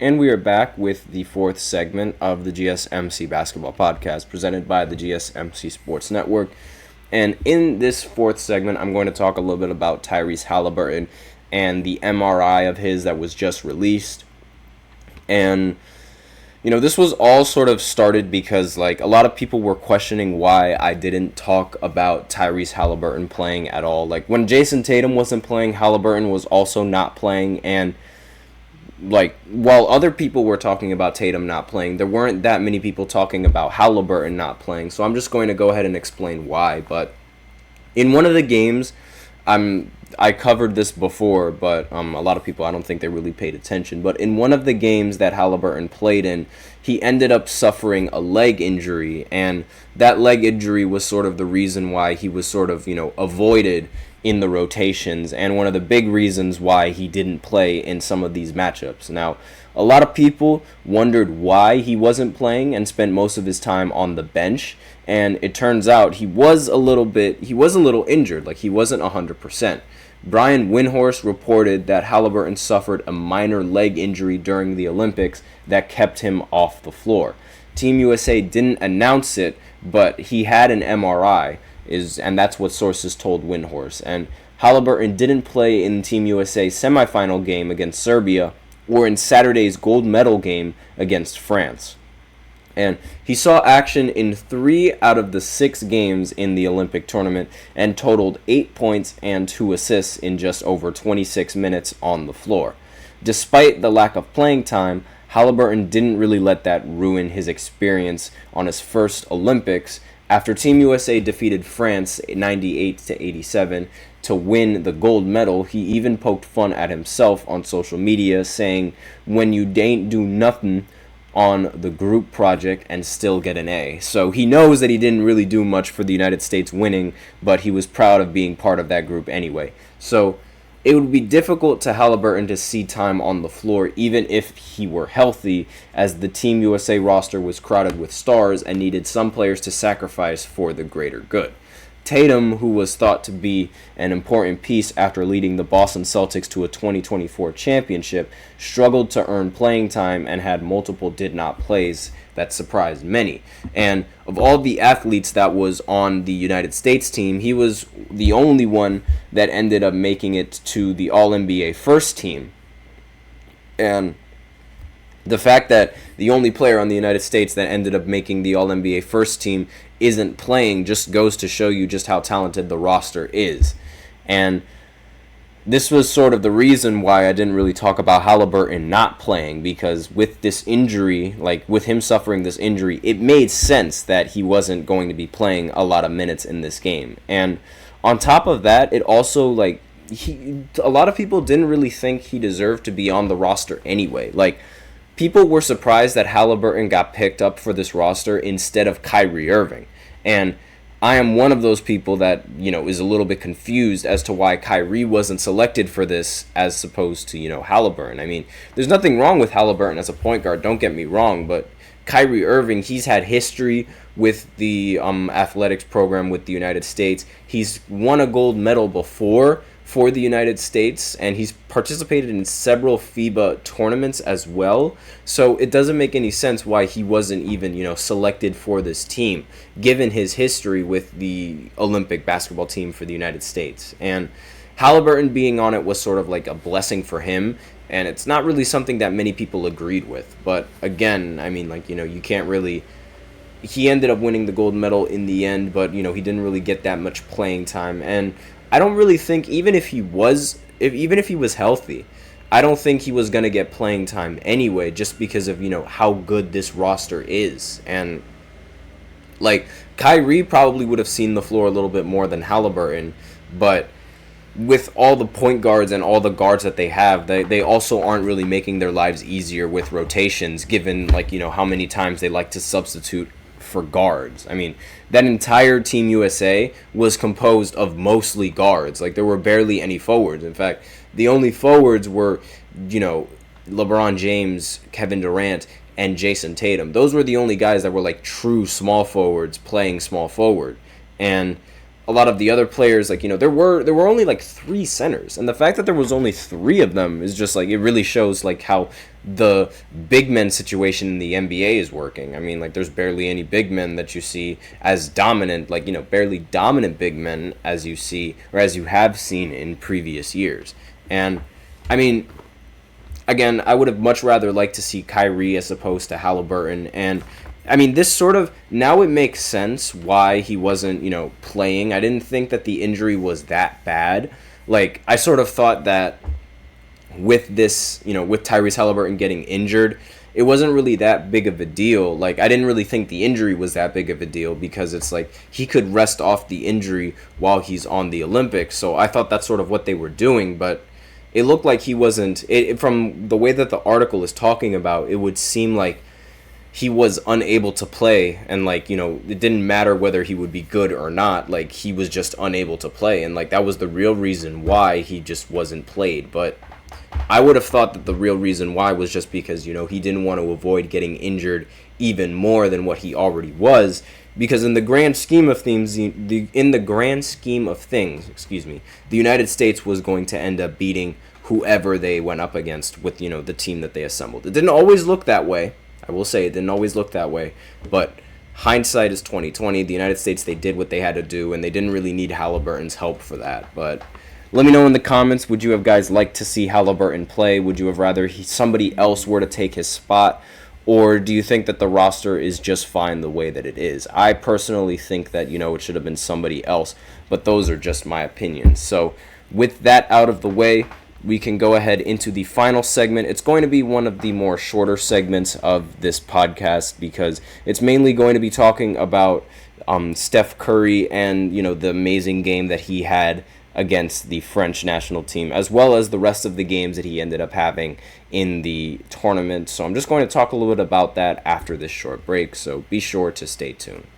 And we are back with the fourth segment of the GSMC Basketball Podcast presented by the GSMC Sports Network. And in this fourth segment, I'm going to talk a little bit about Tyrese Haliburton and the MRI of his that was just released. And, this was all sort of started because, a lot of people were questioning why I didn't talk about Tyrese Haliburton playing at all. When Jason Tatum wasn't playing, Haliburton was also not playing, and while other people were talking about Tatum not playing, there weren't that many people talking about Haliburton not playing. So I'm just going to go ahead and explain why. But in one of the games, I covered this before, but a lot of people, I don't think they really paid attention. But in one of the games that Haliburton played in, he ended up suffering a leg injury, and that leg injury was sort of the reason why he was sort of, avoided in the rotations, and one of the big reasons why he didn't play in some of these matchups. Now, a lot of people wondered why he wasn't playing and spent most of his time on the bench, and it turns out he was a little injured, he wasn't 100%. Brian Windhorst reported that Haliburton suffered a minor leg injury during the Olympics that kept him off the floor. Team USA didn't announce it, but he had an MRI, and that's what sources told Windhorst. And Haliburton didn't play in Team USA's semifinal game against Serbia or in Saturday's gold medal game against France. And he saw action in 3 out of the 6 games in the Olympic tournament and totaled 8 points and 2 assists in just over 26 minutes on the floor. Despite the lack of playing time, Haliburton didn't really let that ruin his experience on his first Olympics. After Team USA defeated France 98-87 to win the gold medal, he even poked fun at himself on social media, saying, "When you ain't do nothing on the group project and still get an A." So he knows that he didn't really do much for the United States winning, but he was proud of being part of that group anyway. So it would be difficult to Haliburton to see time on the floor even if he were healthy, as the Team USA roster was crowded with stars and needed some players to sacrifice for the greater good. Tatum, who was thought to be an important piece after leading the Boston Celtics to a 2024 championship, struggled to earn playing time and had multiple did-not plays that surprised many. And of all the athletes that was on the United States team, he was the only one that ended up making it to the All-NBA first team. And the fact that the only player on the United States that ended up making the All-NBA first team isn't playing just goes to show you just how talented the roster is. And this was sort of the reason why I didn't really talk about Haliburton not playing, because with this injury, with him suffering this injury, it made sense that he wasn't going to be playing a lot of minutes in this game. And on top of that, it also, a lot of people didn't really think he deserved to be on the roster anyway. People were surprised that Haliburton got picked up for this roster instead of Kyrie Irving. And I am one of those people that, is a little bit confused as to why Kyrie wasn't selected for this as opposed to, Haliburton. I mean, there's nothing wrong with Haliburton as a point guard, don't get me wrong, but Kyrie Irving, he's had history with the athletics program with the United States. He's won a gold medal before for the United States, and he's participated in several FIBA tournaments as well. So it doesn't make any sense why he wasn't even, selected for this team, given his history with the Olympic basketball team for the United States. And Haliburton being on it was sort of like a blessing for him, and it's not really something that many people agreed with. But again, I mean, you can't really... He ended up winning the gold medal in the end, but, he didn't really get that much playing time. And I don't really think, even if he was healthy, I don't think he was going to get playing time anyway, just because of, how good this roster is. And, Kyrie probably would have seen the floor a little bit more than Haliburton, but with all the point guards and all the guards that they have, they also aren't really making their lives easier with rotations, given, how many times they like to substitute for guards. I mean, that entire Team USA was composed of mostly guards. There were barely any forwards. In fact, the only forwards were, LeBron James, Kevin Durant, and Jason Tatum. Those were the only guys that were true small forwards playing small forward. And a lot of the other players, there were only 3 centers, and the fact that there was only 3 of them is just it really shows how the big men situation in the NBA is working. I mean, like, there's barely any big men that you see as dominant, like, barely dominant big men as you see, or as you have seen in previous years. And, I mean, again, I would have much rather liked to see Kyrie as opposed to Haliburton. And, I mean, this sort of, now it makes sense why he wasn't, playing. I didn't think that the injury was that bad. Like, I sort of thought that with this, with Tyrese Haliburton getting injured, it wasn't really that big of a deal. Like, I didn't really think the injury was that big of a deal because it's like he could rest off the injury while he's on the Olympics. So I thought that's sort of what they were doing, but it looked like he wasn't. From the way that the article is talking about, it would seem like he was unable to play, and like, it didn't matter whether he would be good or not. Like, he was just unable to play, and like that was the real reason why he just wasn't played. But I would have thought that the real reason why was just because, he didn't want to avoid getting injured even more than what he already was, because in the grand scheme of things, the United States was going to end up beating whoever they went up against with, the team that they assembled. It didn't always look that way. I will say it didn't always look that way, but hindsight is 2020. The United States, they did what they had to do, and they didn't really need Haliburton's help for that. But let me know in the comments, would you have guys liked to see Haliburton play? Would you have rather somebody else were to take his spot? Or do you think that the roster is just fine the way that it is? I personally think that, it should have been somebody else, but those are just my opinions. So with that out of the way, we can go ahead into the final segment. It's going to be one of the more shorter segments of this podcast because it's mainly going to be talking about Steph Curry and, the amazing game that he had against the French national team, as well as the rest of the games that he ended up having in the tournament. So I'm just going to talk a little bit about that after this short break, so be sure to stay tuned.